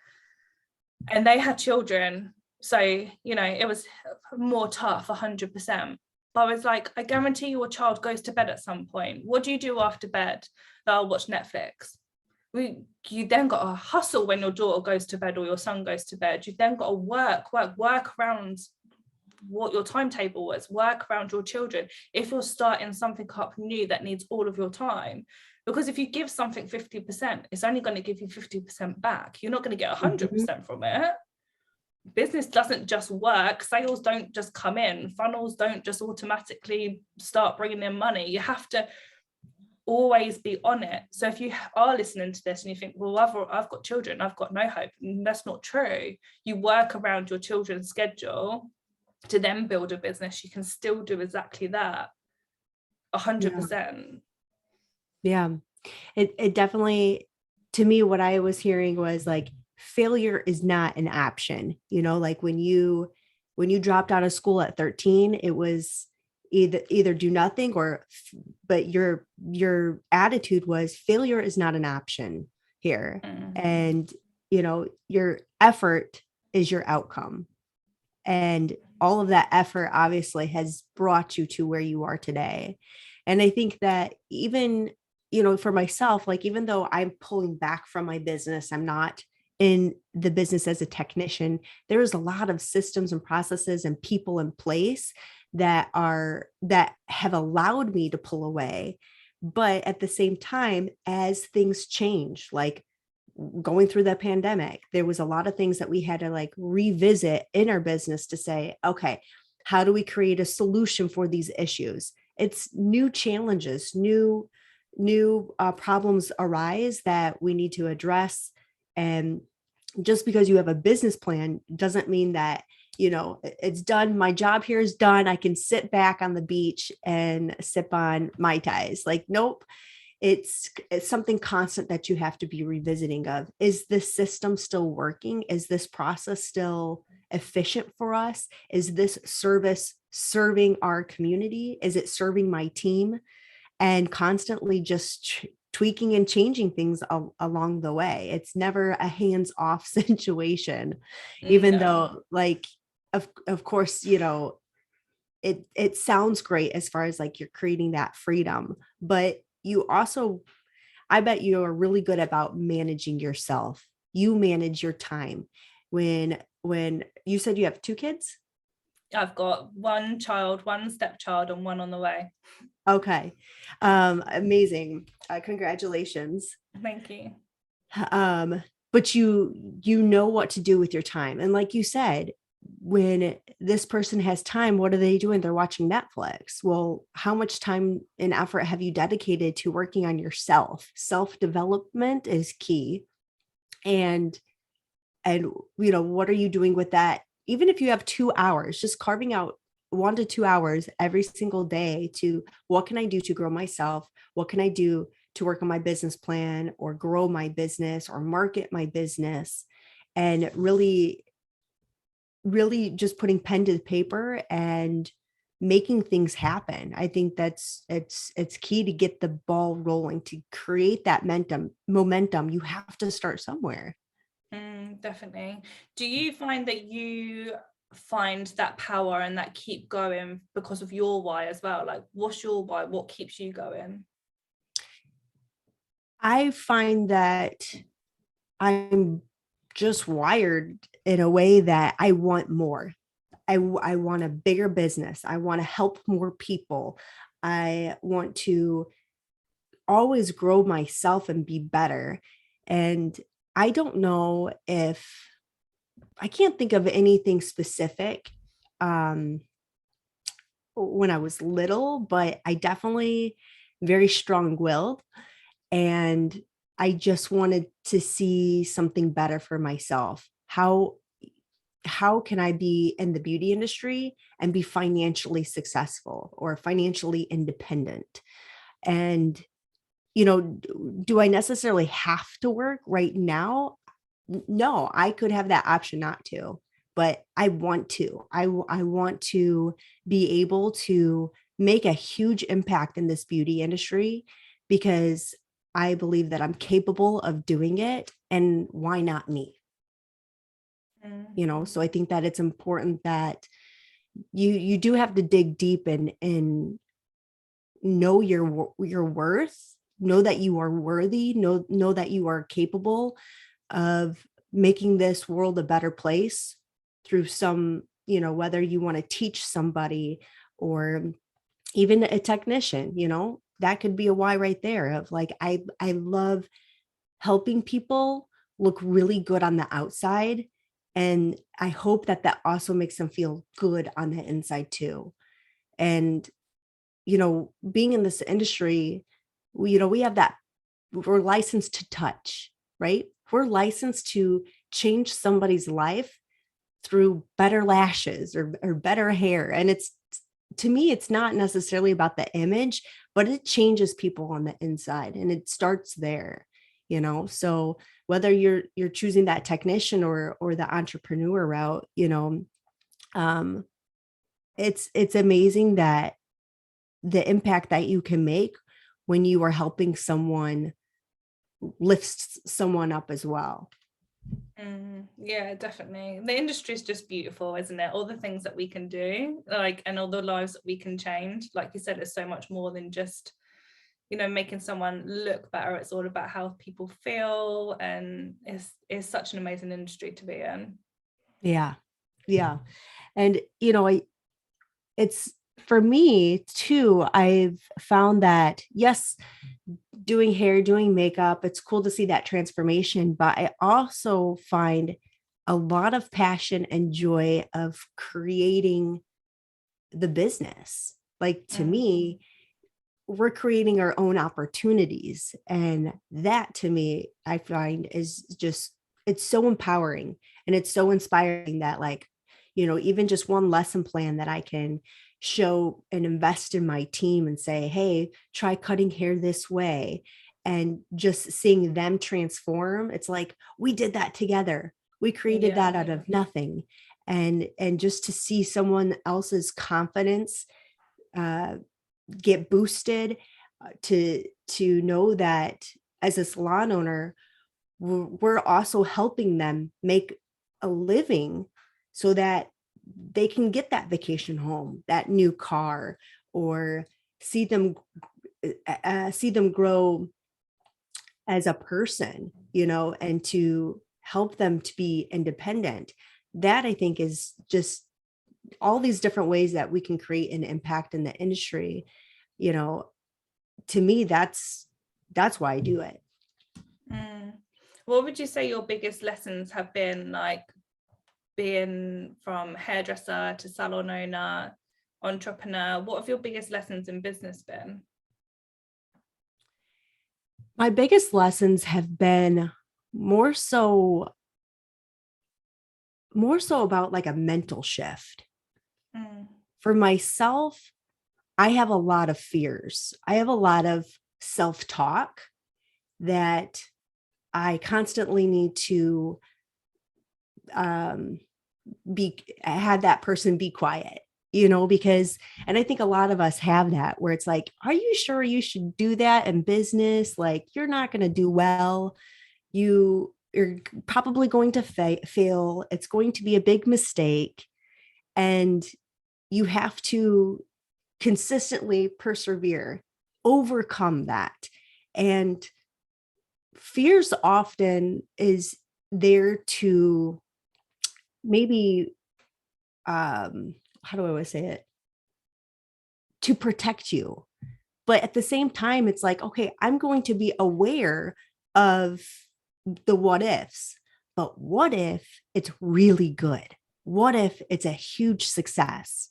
Speaker 1: and they had children. So, you know, it was more tough, 100%. But I was like, I guarantee your child goes to bed at some point. What do you do after bed? They'll watch Netflix. You then got to hustle when your daughter goes to bed or your son goes to bed. You've then got to work around what your timetable was, work around your children. If you're starting something up new that needs all of your time, because if you give something 50%, it's only going to give you 50% back. You're not going to get 100% from it. Business doesn't just work. Sales don't just come in. Funnels don't just automatically start bringing in money. You have to always be on it. So if you are listening to this and you think, well, I've got children, I've got no hope, and that's not true. You work around your children's schedule to then build a business. You can still do exactly that. 100%.
Speaker 2: Yeah. It definitely, to me, what I was hearing was like, failure is not an option. You know, like when you dropped out of school at 13, it was either do nothing but your attitude was failure is not an option here. And, you know, your effort is your outcome. And all of that effort obviously has brought you to where you are today. And I think that even, you know, for myself, like, even though I'm pulling back from my business, I'm not in the business as a technician, there is a lot of systems and processes and people in place that have allowed me to pull away. But at the same time, as things change, like going through the pandemic, there was a lot of things that we had to like revisit in our business to say, okay, how do we create a solution for these issues? It's new challenges, new problems arise that we need to address. And just because you have a business plan doesn't mean that, you know, it's done. My job here is done. I can sit back on the beach and sip on Mai Tais. Like, nope. it's something constant that you have to be revisiting of. Is this system still working? Is this process still efficient for us? Is this service serving our community? Is it serving my team? And constantly just tweaking and changing things along the way. It's never a hands-off situation, even though, like, of course, you know, it sounds great as far as like you're creating that freedom, but you also, I bet you are really good about managing yourself. You manage your time. When you said you have 2 kids?
Speaker 1: I've got one child, one stepchild, and one on the way.
Speaker 2: Okay. Amazing. Congratulations.
Speaker 1: Thank you.
Speaker 2: But you know what to do with your time. And like you said, when this person has time, what are they doing? They're watching Netflix. Well, how much time and effort have you dedicated to working on yourself? Self-development is key. And you know, what are you doing with that? Even if you have 2 hours, just carving out 1 to 2 hours every single day to, what can I do to grow myself? What can I do to work on my business plan or grow my business or market my business? And really just putting pen to paper and making things happen. I think that's it's key to get the ball rolling, to create that momentum. You have to start somewhere.
Speaker 1: Definitely. Do you find that you find that power and that keep going because of your why as well? Like, what's your why? What keeps you going?
Speaker 2: I find that I'm just wired in a way that I want more. I want a bigger business. I want to help more people. I want to always grow myself and be better. And I don't know if I can't think of anything specific when I was little, but I definitely very strong-willed, and I just wanted to see something better for myself. How can I be in the beauty industry and be financially successful or financially independent? And, you know, do I necessarily have to work right now? No, I could have that option not to, but I want to. I want to be able to make a huge impact in this beauty industry, because I believe that I'm capable of doing it, and why not me? You know, so I think that it's important that you do have to dig deep and know your worth, know that you are worthy, know that you are capable of making this world a better place through some, you know, whether you want to teach somebody or even a technician, you know, that could be a why right there of like, I love helping people look really good on the outside. And I hope that that also makes them feel good on the inside too. And, you know, being in this industry, we have that, we're licensed to touch, right? We're licensed to change somebody's life through better lashes or better hair. And it's, to me, it's not necessarily about the image, but it changes people on the inside, and it starts there, you know? So whether you're choosing that technician or the entrepreneur route, you know, it's amazing that the impact that you can make when you are helping someone lift someone up as well.
Speaker 1: Yeah, definitely. The industry is just beautiful, isn't it? All the things that we can do, like, and all the lives that we can change. Like you said, it's so much more than just, you know, making someone look better. It's all about how people feel, and it's such an amazing industry to be in.
Speaker 2: Yeah. And, you know, it's, for me too, I've found that, yes, doing hair, doing makeup, it's cool to see that transformation, but I also find a lot of passion and joy of creating the business. Like, to me, we're creating our own opportunities. And that, to me, I find is just, it's so empowering and it's so inspiring that, like, you know, even just one lesson plan that I can show and invest in my team and say, hey, try cutting hair this way. And just seeing them transform, it's like, we did that together. We created that out of nothing. And just to see someone else's confidence get boosted, to know that as a salon owner, we're also helping them make a living so that they can get that vacation home, that new car, or see them grow as a person, and to help them to be independent. That, I think, is just all these different ways that we can create an impact in the industry. To me, that's why I do it.
Speaker 1: What would you say your biggest lessons have been, like being from hairdresser to salon owner, entrepreneur? What have your biggest lessons in business been?
Speaker 2: My biggest lessons have been more so about like a mental shift. For myself, I have a lot of fears. I have a lot of self-talk that I constantly need to have that person be quiet, because, and I think a lot of us have that, where it's like, are you sure you should do that in business? Like, you're not going to do well. You're probably going to fail. It's going to be a big mistake. And you have to consistently persevere, overcome that. And fears often is there to maybe, how do I always say it? To protect you. But at the same time, it's like, okay, I'm going to be aware of the what ifs, but what if it's really good? What if it's a huge success?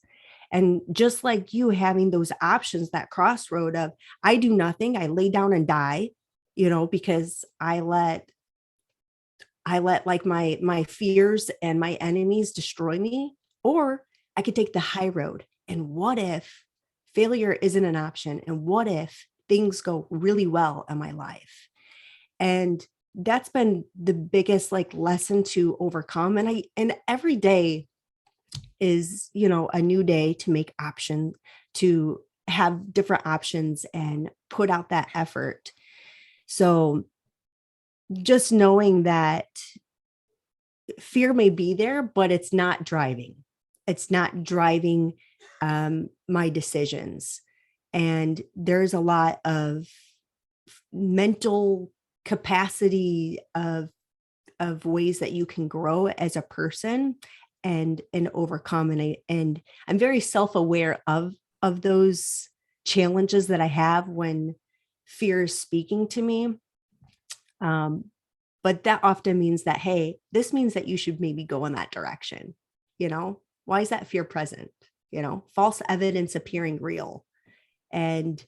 Speaker 2: And just like you having those options, that crossroad of, I do nothing, I lay down and die, because I let like my fears and my enemies destroy me, or I could take the high road. And what if failure isn't an option? And what if things go really well in my life? And that's been the biggest like lesson to overcome. And every day is, a new day to make options, to have different options and put out that effort. So just knowing that fear may be there, but it's not driving. It's not driving my decisions. And there's a lot of mental capacity of ways that you can grow as a person and overcome. And I'm very self-aware of those challenges that I have when fear is speaking to me. But that often means that, hey, this means that you should maybe go in that direction. Why is that fear present? False evidence appearing real, and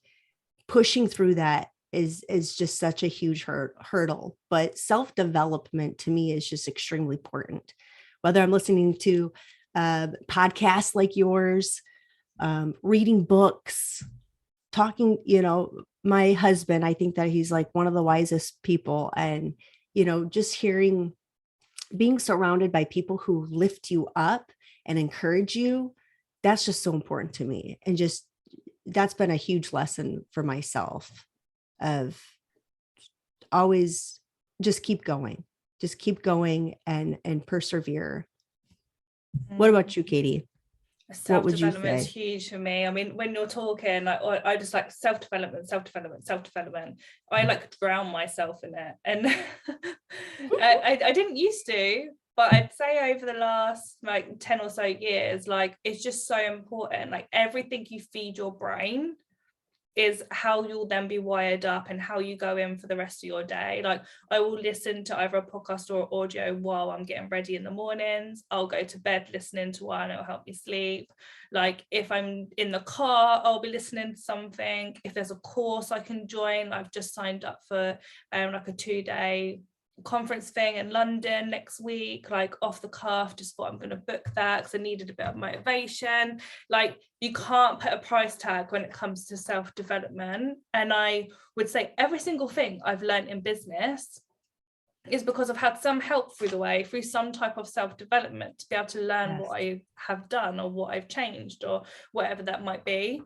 Speaker 2: pushing through that is just such a huge hurdle. But self-development to me is just extremely important. Whether I'm listening to podcasts like yours, reading books, talking, my husband, I think that he's like one of the wisest people. And, just being surrounded by people who lift you up and encourage you, that's just so important to me. And just, that's been a huge lesson for myself of always just keep going and persevere. What about you, Katie?
Speaker 1: Self-development is huge for me. I mean, when you're talking, like, I just like self-development. I like drown myself in it. And I didn't used to, but I'd say over the last like 10 or so years, like, it's just so important. Like, everything you feed your brain is how you'll then be wired up and how you go in for the rest of your day. Like, I will listen to either a podcast or audio while I'm getting ready in the mornings. I'll go to bed listening to one, it'll help me sleep. Like, if I'm in the car, I'll be listening to something. If there's a course I can join, I've just signed up for like a 2-day conference thing in London next week, like off the cuff, just thought I'm going to book that because I needed a bit of motivation. Like, you can't put a price tag when it comes to self-development. And I would say every single thing I've learned in business is because I've had some help through the way, through some type of self-development, to be able to learn what I have done or what I've changed or whatever that might be.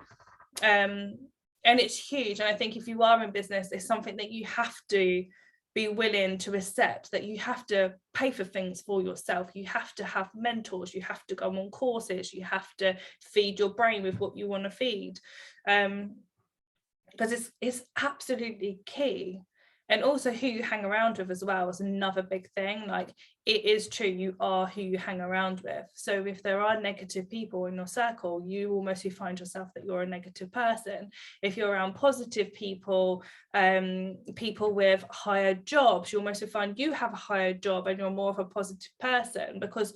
Speaker 1: And it's huge. And I think if you are in business, it's something that you have to be willing to accept, that you have to pay for things for yourself. You have to have mentors, you have to go on courses, you have to feed your brain with what you want to feed, because it's absolutely key. And also who you hang around with as well is another big thing. Like, it is true, you are who you hang around with. So if there are negative people in your circle, you will mostly find yourself that you're a negative person. If you're around positive people, people with higher jobs, you'll mostly find you have a higher job and you're more of a positive person, because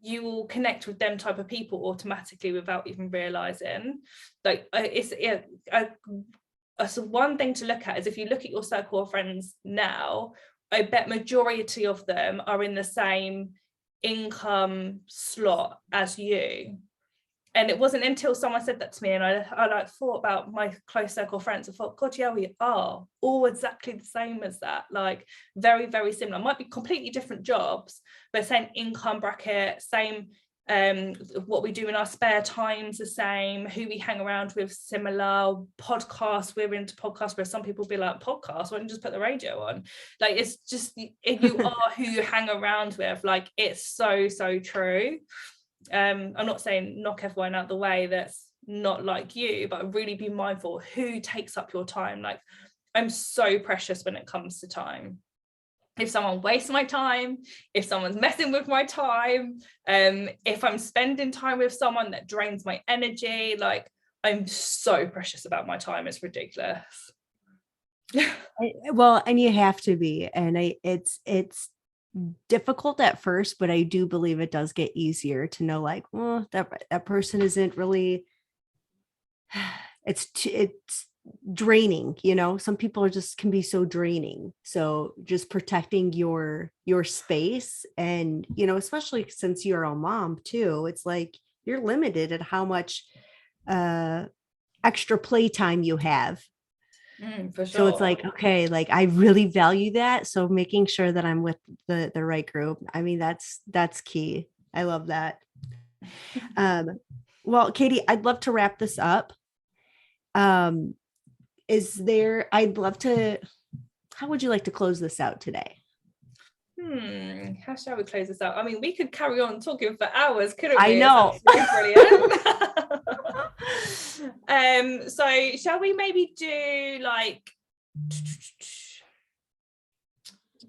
Speaker 1: you will connect with them type of people automatically without even realizing. Like, so one thing to look at is, if you look at your circle of friends now, I bet majority of them are in the same income slot as you. And it wasn't until someone said that to me and I like thought about my close circle of friends, I thought, God, yeah, we are all exactly the same as that. Like, very, very similar. Might be completely different jobs, but same income bracket, same what we do in our spare times the same, who we hang around with similar, podcasts, we're into podcasts, where some people be like, podcast, why don't you just put the radio on? Like, it's just, if you are who you hang around with. Like, it's so true. I'm not saying knock everyone out the way that's not like you, but really be mindful who takes up your time. Like, I'm so precious when it comes to time. If someone wastes my time, if someone's messing with my time, if I'm spending time with someone that drains my energy, like, I'm so precious about my time. It's ridiculous.
Speaker 2: Well, and you have to be, and it's difficult at first, but I do believe it does get easier to know, like, well, that person isn't really, it's draining, some people are just can be so draining. So just protecting your space, and especially since you're a mom too, it's like you're limited at how much extra playtime you have.
Speaker 1: For sure.
Speaker 2: So it's like, okay, like, I really value that. So making sure that I'm with the right group. I mean, that's key. I love that. Well, Katie, I'd love to wrap this up. I'd love to, how would you like to close this out today?
Speaker 1: How shall we close this out? I mean, we could carry on talking for hours, couldn't we?
Speaker 2: I know.
Speaker 1: Brilliant. So shall we maybe do, like,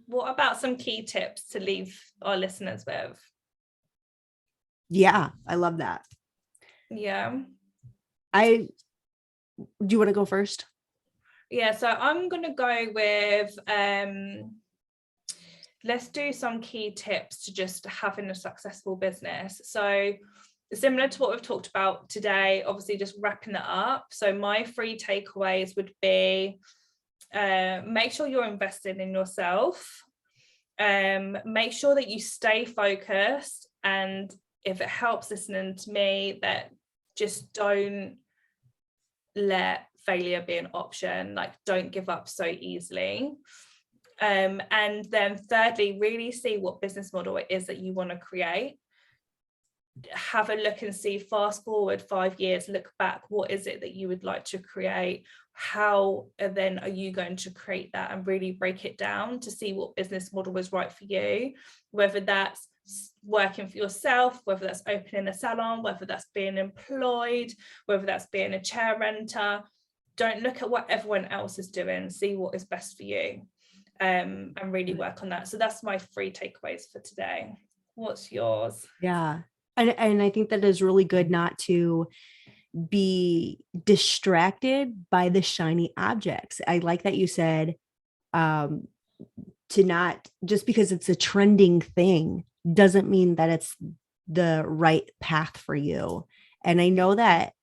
Speaker 1: what about some key tips to leave our listeners with?
Speaker 2: Yeah, I love that.
Speaker 1: Yeah.
Speaker 2: Do you want to go first?
Speaker 1: Yeah, so I'm going to go with, let's do some key tips to just having a successful business. So similar to what we've talked about today, obviously just wrapping it up. So my 3 takeaways would be, make sure you're investing in yourself. Make sure that you stay focused. And if it helps listening to me, that just don't let failure be an option. Like, don't give up so easily. And then thirdly, really see what business model it is that you want to create. Have a look and see, fast forward 5 years, look back, what is it that you would like to create? How then are you going to create that, and really break it down to see what business model is right for you, whether that's working for yourself, whether that's opening a salon, whether that's being employed, whether that's being a chair renter. Don't look at what everyone else is doing, see what is best for you, and really work on that. So that's my 3 takeaways for today. What's yours?
Speaker 2: Yeah. And I think that is really good not to be distracted by the shiny objects. I like that you said, to not, just because it's a trending thing doesn't mean that it's the right path for you. And I know that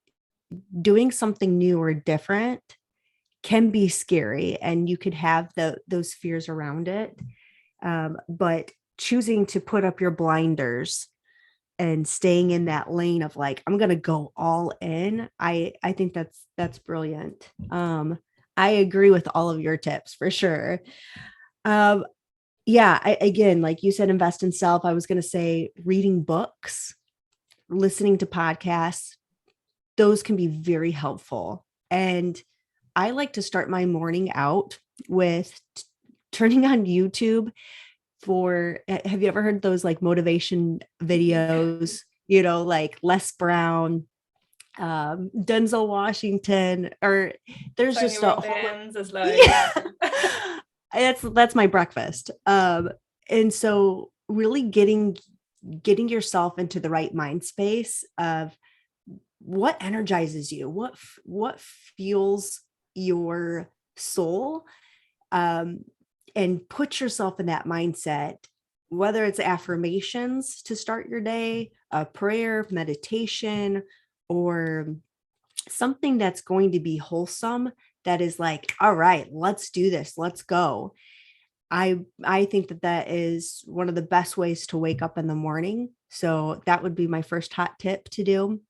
Speaker 2: doing something new or different can be scary, and you could have those fears around it. But choosing to put up your blinders and staying in that lane of like, I'm going to go all in. I think that's brilliant. I agree with all of your tips for sure. Yeah, again, like you said, invest in self. I was going to say reading books, listening to podcasts, those can be very helpful. And I like to start my morning out with turning on YouTube for, have you ever heard those like motivation videos, like Les Brown, Denzel Washington, or there's
Speaker 1: Tony
Speaker 2: just a whole,
Speaker 1: Robbins as well.
Speaker 2: yeah. That's my breakfast. And so really getting yourself into the right mind space of what energizes you, what fuels your soul, and put yourself in that mindset, whether it's affirmations to start your day, a prayer, meditation, or something that's going to be wholesome, that is like, all right, let's do this, let's go. I think that is one of the best ways to wake up in the morning. So that would be my first hot tip to do.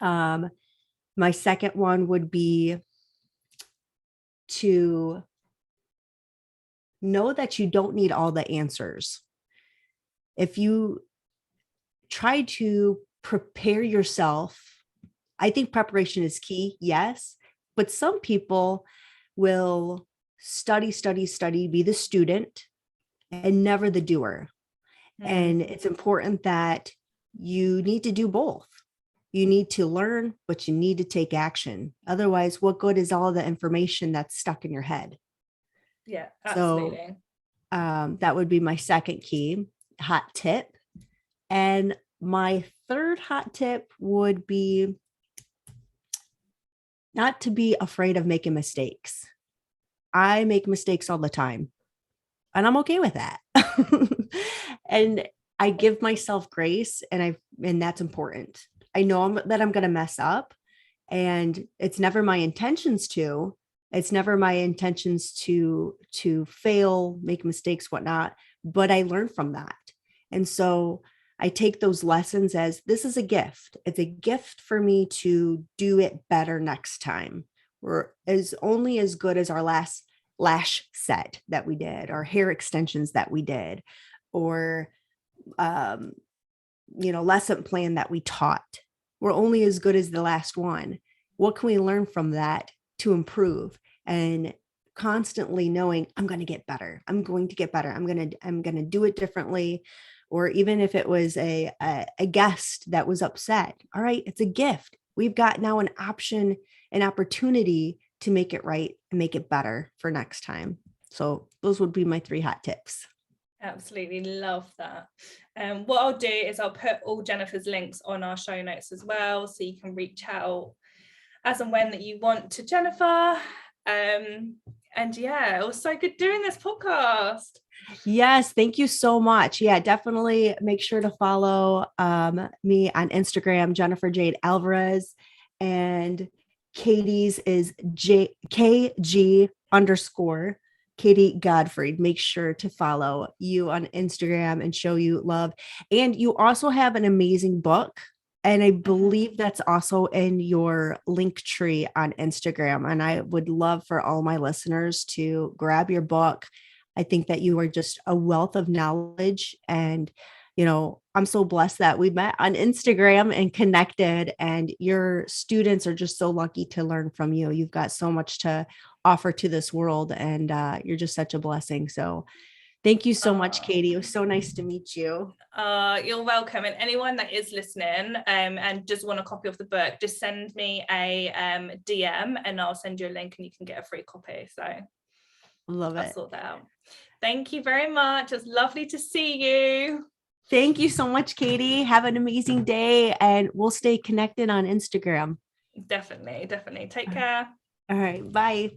Speaker 2: My second one would be to know that you don't need all the answers. If you try to prepare yourself, I think preparation is key, yes, but some people will study, be the student and never the doer. And it's important that you need to do both. You need to learn, but you need to take action. Otherwise, what good is all the information that's stuck in your head?
Speaker 1: Yeah, absolutely.
Speaker 2: So that would be my second key hot tip. And my third hot tip would be not to be afraid of making mistakes. I make mistakes all the time, and I'm okay with that. And I give myself grace, and that's important. I know that I'm going to mess up, and it's never my intentions to. It's never my intentions to fail, make mistakes, whatnot. But I learn from that, and so I take those lessons as this is a gift. It's a gift for me to do it better next time. We're only as good as our last lash set that we did, or hair extensions that we did, or lesson plan that we taught. We're only as good as the last one. What can we learn from that to improve? And constantly knowing I'm going to get better. I'm going to get better. I'm going to do it differently. Or even if it was a guest that was upset, all right, it's a gift. We've got now an option, an opportunity to make it right and make it better for next time. So those would be my 3 hot tips.
Speaker 1: Absolutely love that. What I'll do is I'll put all Jennifer's links on our show notes as well, so you can reach out as and when that you want to Jennifer. And yeah, it was so good doing this podcast.
Speaker 2: Yes, thank you so much. Yeah, definitely make sure to follow me on Instagram, Jennifer Jade Alvarez, and Katie's is KG _ Katie Godfrey. Make sure to follow you on Instagram and show you love. And you also have an amazing book. And I believe that's also in your link tree on Instagram. And I would love for all my listeners to grab your book. I think that you are just a wealth of knowledge. And, I'm so blessed that we met on Instagram and connected, and your students are just so lucky to learn from you. You've got so much to offer to this world, and you're just such a blessing. So thank you so much, Katie. It was so nice to meet you.
Speaker 1: You're welcome. And anyone that is listening and just want a copy of the book, just send me a DM and I'll send you a link and you can get a free copy. So
Speaker 2: love it.
Speaker 1: I'll sort that out. Thank you very much. It was lovely to see you.
Speaker 2: Thank you so much, Katie. Have an amazing day, and we'll stay connected on Instagram.
Speaker 1: Definitely. Take care.
Speaker 2: All right. Bye.